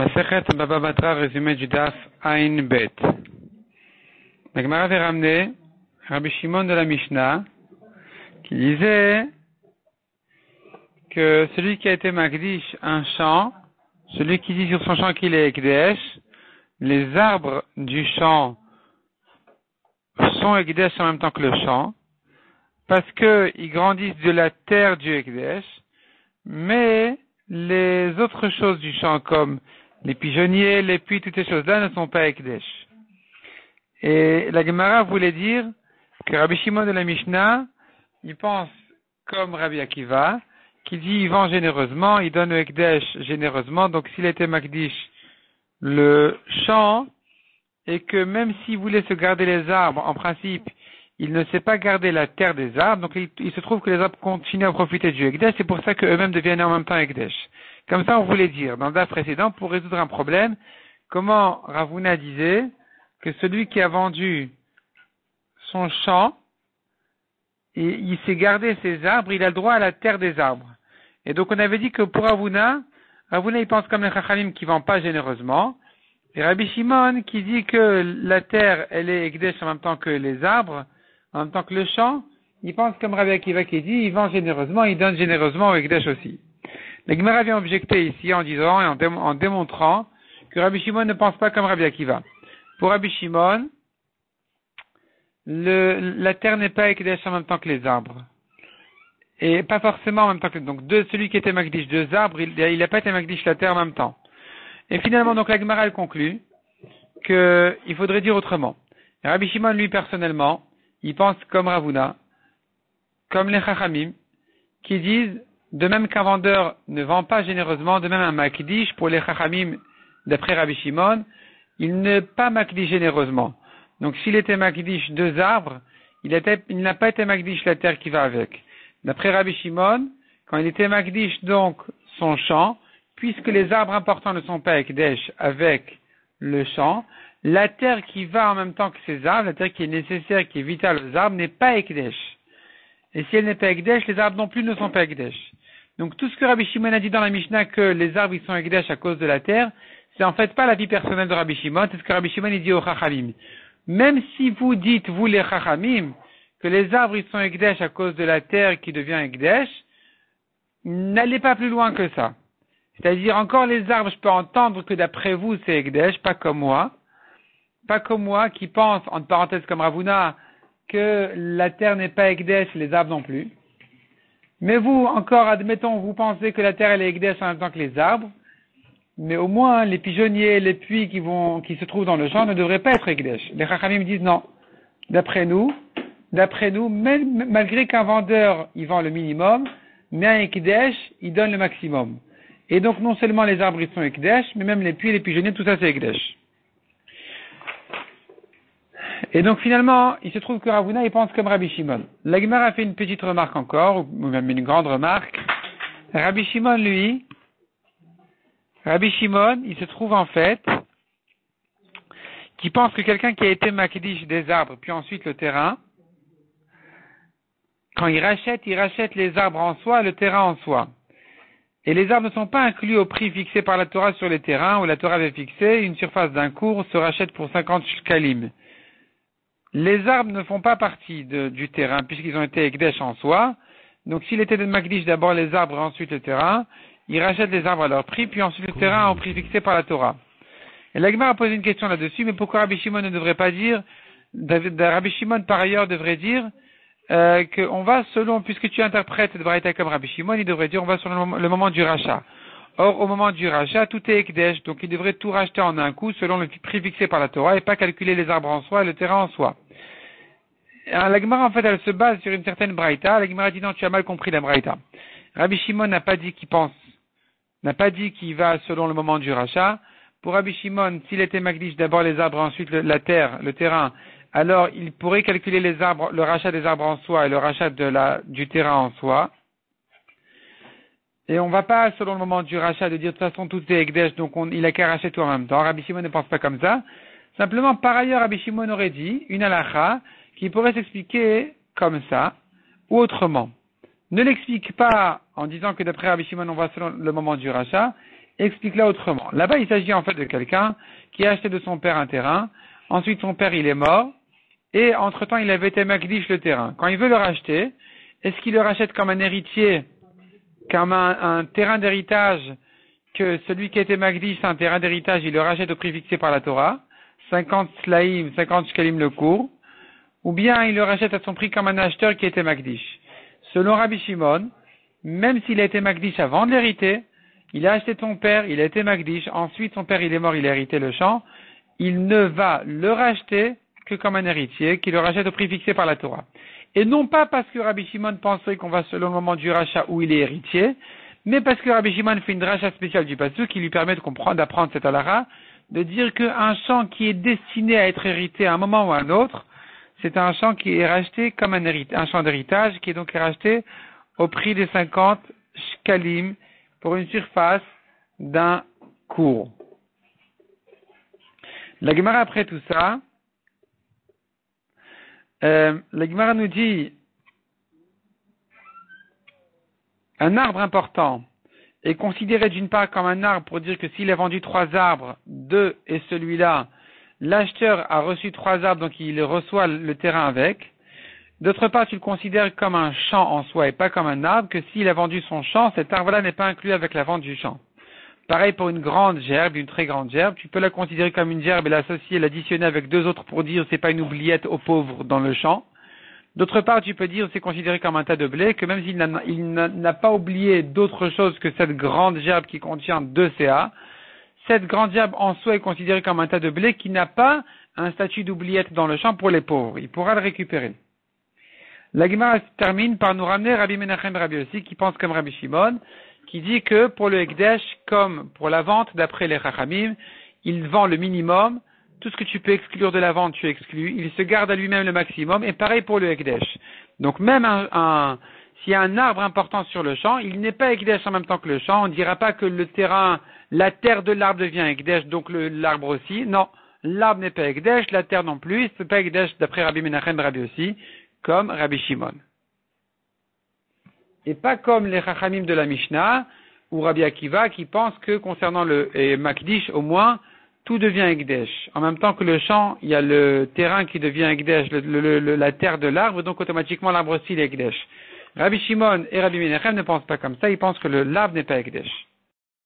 Masechet Baba Batra, résumé du Daf Ain Bet. La Gemara avait ramené Rabbi Shimon de la Mishnah qui disait que celui qui a été Magdish un champ, celui qui dit sur son champ qu'il est Ekdesh, les arbres du champ sont Ekdesh en même temps que le champ, parce qu'ils grandissent de la terre du Ekdesh, mais les autres choses du champ, comme les pigeonniers, les puits, toutes ces choses-là ne sont pas Ekdesh. Et la Gemara voulait dire que Rabbi Shimon de la Mishnah, il pense comme Rabbi Akiva, qui dit il vend généreusement, il donne le Ekdesh généreusement, donc s'il était Magdish le champ, et que même s'il voulait se garder les arbres, en principe, il ne sait pas garder la terre des arbres, donc il se trouve que les arbres continuent à profiter du Ekdesh, c'est pour ça qu'eux-mêmes deviennent en même temps Ekdesh. Comme ça, on voulait dire, dans le DAF précédent, pour résoudre un problème, comment Ravuna disait que celui qui a vendu son champ, il s'est gardé ses arbres, il a le droit à la terre des arbres. Et donc on avait dit que pour Ravuna il pense comme les Chachamim qui ne vend pas généreusement, et Rabbi Shimon qui dit que la terre, elle est Ekdesh en même temps que les arbres, en même temps que le champ, il pense comme Rabbi Akiva qui dit, il vend généreusement, il donne généreusement au Ekdesh aussi. La Gemara vient objecter ici en disant et en démontrant que Rabbi Shimon ne pense pas comme Rabbi Akiva. Pour Rabbi Shimon, la terre n'est pas Ekdesh en même temps que les arbres. Et pas forcément en même temps que donc celui qui était Magdish, deux arbres, il n'a pas été Magdish la terre en même temps. Et finalement, donc la Gemara elle conclut qu'il faudrait dire autrement. Et Rabbi Shimon, lui, personnellement, il pense comme Ravuna, comme les Chachamim, qui disent, de même qu'un vendeur ne vend pas généreusement, de même un Makdish, pour les Chachamim, d'après Rabbi Shimon, il n'est pas Makdish généreusement. Donc s'il était Makdish deux arbres, il n'a pas été Makdish la terre qui va avec. D'après Rabbi Shimon, quand il était Makdish donc son champ, puisque les arbres importants ne sont pas Ekdesh avec le champ, la terre qui va en même temps que ces arbres, la terre qui est nécessaire, qui est vitale aux arbres, n'est pas Ekdesh. Et si elle n'est pas Ekdesh, les arbres non plus ne sont pas Ekdesh. Donc tout ce que Rabbi Shimon a dit dans la Mishnah que les arbres ils sont Ekdesh à cause de la terre, c'est en fait pas la vie personnelle de Rabbi Shimon, c'est ce que Rabbi Shimon il dit aux Chachamim. Même si vous dites, vous les Chachamim, que les arbres ils sont Ekdesh à cause de la terre qui devient Ekdesh, n'allez pas plus loin que ça. C'est-à-dire encore les arbres, je peux entendre que d'après vous c'est Ekdesh, pas comme moi qui pense, entre parenthèses comme Ravuna, que la terre n'est pas Ekdesh, les arbres non plus. Mais vous, encore, admettons, vous pensez que la terre elle est Ekdesh en même temps que les arbres, mais au moins les pigeonniers, les puits qui se trouvent dans le champ ne devraient pas être Ekdesh. Les Chachamim disent non. D'après nous, même malgré qu'un vendeur il vend le minimum, mais un Ekdesh il donne le maximum. Et donc non seulement les arbres ils sont Ekdesh, mais même les puits, les pigeonniers, tout ça c'est Ekdesh. Et donc finalement, il se trouve que Ravuna il pense comme Rabbi Shimon. La Gemara a fait une petite remarque encore, ou même une grande remarque. Rabbi Shimon, il se trouve en fait qui pense que quelqu'un qui a été Makdish des arbres, puis ensuite le terrain, quand il rachète les arbres en soi et le terrain en soi. Et les arbres ne sont pas inclus au prix fixé par la Torah sur les terrains, où la Torah avait fixé, une surface d'un cours se rachète pour 50 shkalim. Les arbres ne font pas partie du terrain, puisqu'ils ont été Ekdesh en soi. Donc s'il était de Magdish d'abord les arbres et ensuite le terrain, il rachète les arbres à leur prix, puis ensuite le terrain au prix fixé par la Torah. Et l'Agmar a posé une question là-dessus, mais pourquoi Rabbi Shimon ne devrait pas dire, Rabbi Shimon par ailleurs devrait dire, qu'on va selon, puisque tu interprètes de Braïta comme Rabbi Shimon, il devrait dire on va selon le moment du rachat. Or, au moment du rachat, tout est Ekdesh, donc il devrait tout racheter en un coup selon le prix fixé par la Torah et pas calculer les arbres en soi et le terrain en soi. La Gemara, en fait, elle se base sur une certaine Braïta. La Gemara dit non, tu as mal compris la Braïta. Rabbi Shimon n'a pas dit qu'il va selon le moment du rachat. Pour Rabbi Shimon, s'il était Magdish d'abord les arbres, ensuite la terre, le terrain, alors il pourrait calculer les arbres, le rachat des arbres en soi et le rachat du terrain en soi. Et on va pas, selon le moment du rachat, de dire de toute façon tout est Ekdesh, donc il a qu'à racheter tout en même temps. Rabbi Shimon ne pense pas comme ça. Simplement, par ailleurs, Rabbi Shimon aurait dit une halakha qui pourrait s'expliquer comme ça, ou autrement. Ne l'explique pas en disant que d'après Rabbi Shimon, on va selon le moment du rachat. Explique-la autrement. Là-bas, il s'agit en fait de quelqu'un qui a acheté de son père un terrain, ensuite son père il est mort, et entre-temps il avait été makdish le terrain. Quand il veut le racheter, est-ce qu'il le rachète comme un héritier, comme un terrain d'héritage, que celui qui a été makdish, c'est un terrain d'héritage, il le rachète au prix fixé par la Torah, 50 slaim, 50 shkalim le cours, ou bien il le rachète à son prix comme un acheteur qui a été makdish. Selon Rabbi Shimon, même s'il a été makdish avant de l'hériter, il a acheté ton père, il a été makdish, ensuite son père il est mort, il a hérité le champ, il ne va le racheter que comme un héritier, qui le rachète au prix fixé par la Torah. Et non pas parce que Rabbi Shimon penserait qu'on va selon le moment du rachat où il est héritier, mais parce que Rabbi Shimon fait une rachat spéciale du pasuk qui lui permet d'apprendre cette halakha, de dire qu'un champ qui est destiné à être hérité à un moment ou à un autre, c'est un champ qui est racheté comme un champ d'héritage qui est donc racheté au prix des 50 shkalim pour une surface d'un cours. La Gemara après tout ça, la Gemara nous dit un arbre important est considéré d'une part comme un arbre pour dire que s'il a vendu 3 arbres, 2 est celui-là, l'acheteur a reçu 3 arbres donc il reçoit le terrain avec. D'autre part, tu le considères comme un champ en soi et pas comme un arbre, que s'il a vendu son champ, cet arbre-là n'est pas inclus avec la vente du champ. Pareil pour une grande gerbe, une très grande gerbe, tu peux la considérer comme une gerbe et l'associer, l'additionner avec 2 autres pour dire c'est pas une oubliette aux pauvres dans le champ. D'autre part, tu peux dire c'est considéré comme un tas de blé, que même s'il n'a pas oublié d'autre chose que cette grande gerbe qui contient 2 CA, cette grande gerbe en soi est considérée comme un tas de blé qui n'a pas un statut d'oubliette dans le champ pour les pauvres. Il pourra le récupérer. La Gemara termine par nous ramener Rabbi Menachem Rabbi aussi, qui pense comme Rabbi Shimon, qui dit que pour le Ekdesh, comme pour la vente, d'après les Chachamim, il vend le minimum, tout ce que tu peux exclure de la vente, tu exclus, il se garde à lui-même le maximum, et pareil pour le Ekdesh. Donc même s'il y a un arbre important sur le champ, il n'est pas Ekdesh en même temps que le champ, on ne dira pas que le terrain, la terre de l'arbre devient Ekdesh, donc l'arbre aussi, non, l'arbre n'est pas Ekdesh, la terre non plus, c'est pas Ekdesh d'après Rabbi Menachem Rabbi aussi, comme Rabbi Shimon. Et pas comme les Chachamim de la Mishnah, ou Rabbi Akiva, qui pensent que concernant le Makdish, au moins, tout devient Ekdesh. En même temps que le champ, il y a le terrain qui devient Ekdesh, la terre de l'arbre, donc automatiquement l'arbre aussi est Ekdesh. Rabbi Shimon et Rabbi Menachem ne pensent pas comme ça, ils pensent que l'arbre n'est pas Ekdesh.